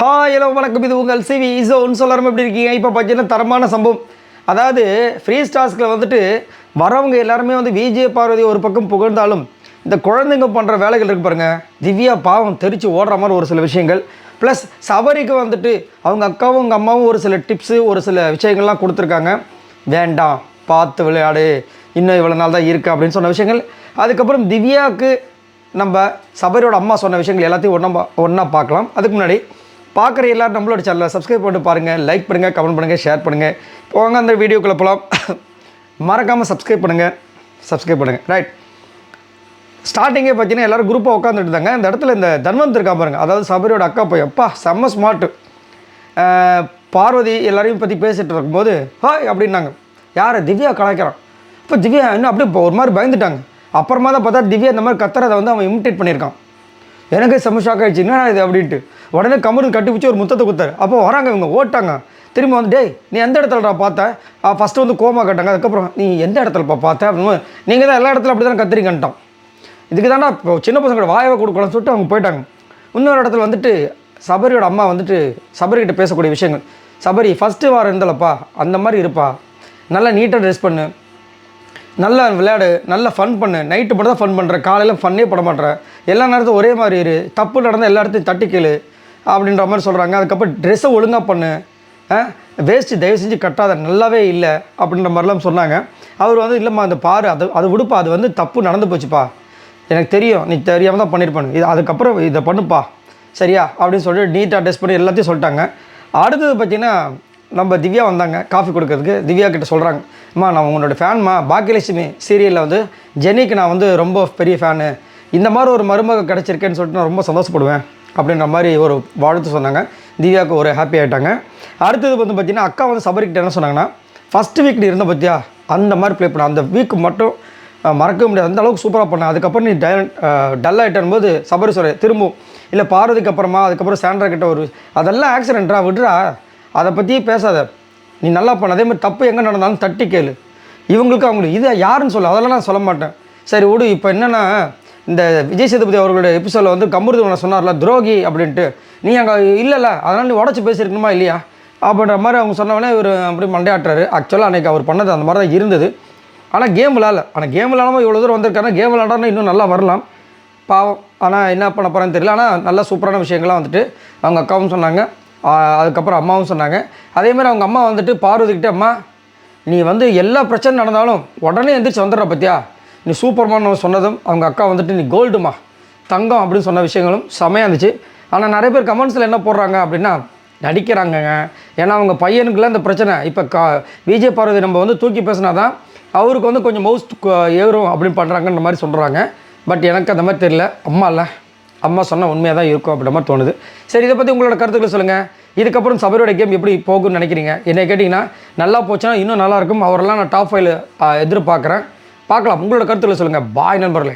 Hello வணக்கம், இது உங்கள் சிவி இசோன்னு சொல்லாமல் எப்படி இருக்கீங்க? இப்போ பார்த்தீங்கன்னா தரமான சம்பவம். அதாவது ஃப்ரீ ஸ்டார்ஸ்கில் வந்துட்டு வரவங்க எல்லாருமே வந்து விஜய் பார்வதி ஒரு பக்கம் புகழ்ந்தாலும் இந்த குழந்தைங்க பண்ணுற வேலைகள் இருக்கு பாருங்கள். திவ்யா பாவம் தெரித்து ஓடுற மாதிரி ஒரு சில விஷயங்கள், ப்ளஸ் சபரிக்கு வந்துட்டு அவங்க அக்காவும் அவங்க அம்மாவும் ஒரு சில டிப்ஸு ஒரு சில விஷயங்கள்லாம் கொடுத்துருக்காங்க. வேண்டாம், பார்த்து விளையாடு, இன்னும் இவ்வளோ நாள் தான் இருக்குது அப்படின்னு சொன்ன விஷயங்கள். அதுக்கப்புறம் திவ்யாவுக்கு நம்ம சபரியோட அம்மா சொன்ன விஷயங்கள் எல்லாத்தையும் ஒன்றா பார்க்கலாம். அதுக்கு முன்னாடி பார்க்குற எல்லோரும் நம்மளோட சேனலை சப்ஸ்கிரைப் பண்ணிட்டு பாருங்கள், லைக் பண்ணுங்கள், கமெண்ட் பண்ணுங்கள், ஷேர் பண்ணுங்கள். போங்க அந்த வீடியோக்குள்ளே போகலாம். மறக்காமல் சப்ஸ்கிரைப் பண்ணுங்கள். ரைட், ஸ்டார்டிங்கே பார்த்தீங்கன்னா எல்லோரும் குரூப்பாக உட்காந்துட்டு இருந்தாங்க. இந்த இடத்துல இந்த தன்வந்த் இருக்கா பாருங்கள், அதாவது சபரியோட அக்கா போய் அப்பா செம்ம ஸ்மார்ட்டு. பார்வதி எல்லாரையும் பற்றி பேசிகிட்டு இருக்கும்போது ஹாய் அப்படின்னாங்க. யார்? திவ்யா கலாய்க்கிறான். இப்போ திவ்யா இன்னும் அப்படியே இப்போ ஒரு மாதிரி பயந்துட்டாங்க. அப்புறமா தான் பார்த்தா திவ்யா இந்த மாதிரி கத்துறதை வந்து அவன் இமிட்டேட் பண்ணியிருக்கான். எனக்கு செம்ம ஷாக் ஆகிடுச்சு, என்ன இது அப்படின்ட்டு. உடனே கமரு கட்டி பிடிச்சி ஒரு முத்தத்தை குத்தாரு. அப்போ வராங்க இவங்க, ஓட்டாங்க. திரும்ப வந்து டேய் நீ எந்த இடத்துலடா பார்த்தேன்? ஃபஸ்ட்டு வந்து கோமா கட்டாங்க. அதுக்கப்புறம் நீ எந்த இடத்துலப்பா பார்த்தேன் அப்படின்னு, நீங்கள் தான் எல்லா இடத்துல அப்படி தானே கத்திரிக்கன்ட்டான். இதுக்கு தானே இப்போ சின்ன பசங்களோட வாயவை கொடுக்கலாம்னு சொல்லிட்டு அவங்க போயிட்டாங்க. இன்னொரு இடத்துல வந்துட்டு சபரியோட அம்மா வந்துட்டு சபரிக்கிட்ட பேசக்கூடிய விஷயங்கள். சபரி ஃபஸ்ட்டு வாரம் இருந்தலப்பா, அந்த மாதிரி இருப்பா, நல்லா நீட்டாக ட்ரெஸ் பண்ணு, நல்லா விளையாடு, நல்லா ஃபன் பண்ணு, நைட்டு மட்டும் தான் ஃபன் பண்ணுற, காலையில் ஃபன்னே பண்ண மாட்டேற, எல்லா நேரத்தும் ஒரே மாதிரி இரு, தப்பு நடந்தால் எல்லா இடத்தையும் தட்டி கேளு அப்படின்ற மாதிரி சொல்கிறாங்க. அதுக்கப்புறம் ட்ரெஸ்ஸை ஒழுங்காக பண்ணு, வேஸ்ட்டு தயவு செஞ்சு கட்டாத, நல்லாவே இல்லை அப்படின்ற மாதிரிலாம் சொன்னாங்க. அவர் வந்து இல்லைம்மா அந்த பாரு, அது விடுப்பா, அது வந்து தப்பு நடந்து போச்சுப்பா, எனக்கு தெரியும், நீ தெரியாமல் தான் பண்ணியிருப்பானு, இது அதுக்கப்புறம் இதை பண்ணுப்பா சரியா அப்படின்னு சொல்லிட்டு நீட்டாக ட்ரெஸ் பண்ணி எல்லாத்தையும் சொல்லிட்டாங்க. அடுத்தது பார்த்திங்கன்னா நம்ம திவ்யா வந்தாங்க காஃபி கொடுக்கறதுக்கு. திவ்யா கிட்ட சொல்கிறாங்க, அம்மா நான் உங்களோட ஃபேன்மா, பாக்கியலட்சுமி சீரியலில் வந்து ஜெனிக்கு நான் வந்து ரொம்ப பெரிய ஃபேனு, இந்த மாதிரி ஒரு மருமக கிடச்சிருக்கேன்னு சொல்லிட்டு நான் ரொம்ப சந்தோஷப்படுவேன் அப்படின்ற மாதிரி ஒரு வாழ்த்து சொன்னாங்க. திவ்யாவுக்கு ஒரு ஹாப்பி ஆகிட்டாங்க. அடுத்தது வந்து பார்த்திங்கன்னா அக்கா வந்து சபரிக்கிட்ட என்ன சொன்னாங்கன்னா, ஃபஸ்ட்டு வீக் நீ இருந்த பார்த்தியா அந்த மாதிரி ப்ளே பண்ண, அந்த வீக் மட்டும் மறக்கவே முடியாது, அந்த அளவுக்கு சூப்பராக பண்ண. அதுக்கப்புறம் நீ டல் ஆகிட்டேன் போது சபரி சொல்ல திரும்பவும் இல்லை பார்வதிக்கு அப்புறமா அதுக்கப்புறம் சாண்ட்ரா கிட்ட ஒரு அதெல்லாம் ஆக்சிடென்ட்ரா விட்றா, அதை பற்றியே பேசாத, நீ நல்லா பண்ண, அதே மாதிரி தப்பு எங்கே நடந்தாலும் தட்டி கேளு, இவங்களுக்கு அவங்களுக்கு இதை யாருன்னு சொல்ல, அதெல்லாம் நான் சொல்ல மாட்டேன். சரி விடு. இப்போ என்னென்னா இந்த விஜய் சேதுபதி அவர்களோட எபிசோடில் வந்து கமருதவனை சொன்னார்ல துரோகி அப்படின்ட்டு, நீ அங்கே இல்லைல்ல, அதனால் நீ உடச்சி பேசியிருக்கணுமா இல்லையா அப்படின்ற மாதிரி அவங்க சொன்னவொடனே இவர் அப்படி மண்டையாட்டுறாரு. ஆக்சுவலாக அன்றைக்கி அவர் பண்ணது அந்த மாதிரி தான் இருந்தது. ஆனால் கேம் விளாடல. ஆனால் கேம் விளாடாமல் இவ்வளோ தூரம் வந்திருக்காருன்னா கேம் விளாடாமல் இன்னும் நல்லா வரலாம் பாவம். ஆனால் என்ன பண்ண போகிறான்னு தெரியல. ஆனால் நல்லா சூப்பரான விஷயங்கள்லாம் வந்துட்டு அவங்க அக்காவும் சொன்னாங்க, அதுக்கப்புறம் அம்மாவும் சொன்னாங்க. அதேமாதிரி அவங்க அம்மா வந்துட்டு பார்வதிக்கிட்டே, அம்மா நீ வந்து எல்லா பிரச்சனை நடந்தாலும் உடனே எந்திரிச்சு வந்துடுற பற்றியா, நீ சூப்பர்மான்னு சொன்னதும் அவங்க அக்கா வந்துட்டு நீ கோல்டுமா தங்கம் அப்படின்னு சொன்ன விஷயங்களும் செமையாக இருந்துச்சு. ஆனால் நிறைய பேர் கமெண்ட்ஸில் என்ன போடுறாங்க அப்படின்னா நடிக்கிறாங்கங்க, ஏன்னா அவங்க பையனுக்குள்ள இந்த பிரச்சனை இப்போ விஜய் பார்வதி நம்ம வந்து தூக்கி பேசினா தான் அவருக்கு வந்து கொஞ்சம் மவுஸ் ஏறும் அப்படின்னு பண்ணுறாங்கன்ற மாதிரி சொல்கிறாங்க. பட் எனக்கு அந்த மாதிரி தெரியல. அம்மா சொன்னால் உண்மையாக தான் இருக்கும் அப்படின்ற மாதிரி தோணுது. சரி, இதை பற்றி உங்களோட கருத்துக்களை சொல்லுங்கள். இதுக்கப்புறம் சபரியோட கேம் எப்படி போகும்னு நினைக்கிறீங்க? என்னை கேட்டிங்கன்னா நல்லா போச்சுன்னா இன்னும் நல்லாயிருக்கும். அவரெல்லாம் நான் டாப் 5 எதிர்பார்க்குறேன். பார்க்கலாம். உங்களோட கருத்துக்களை சொல்லுங்கள். பாய் நண்பர்களே.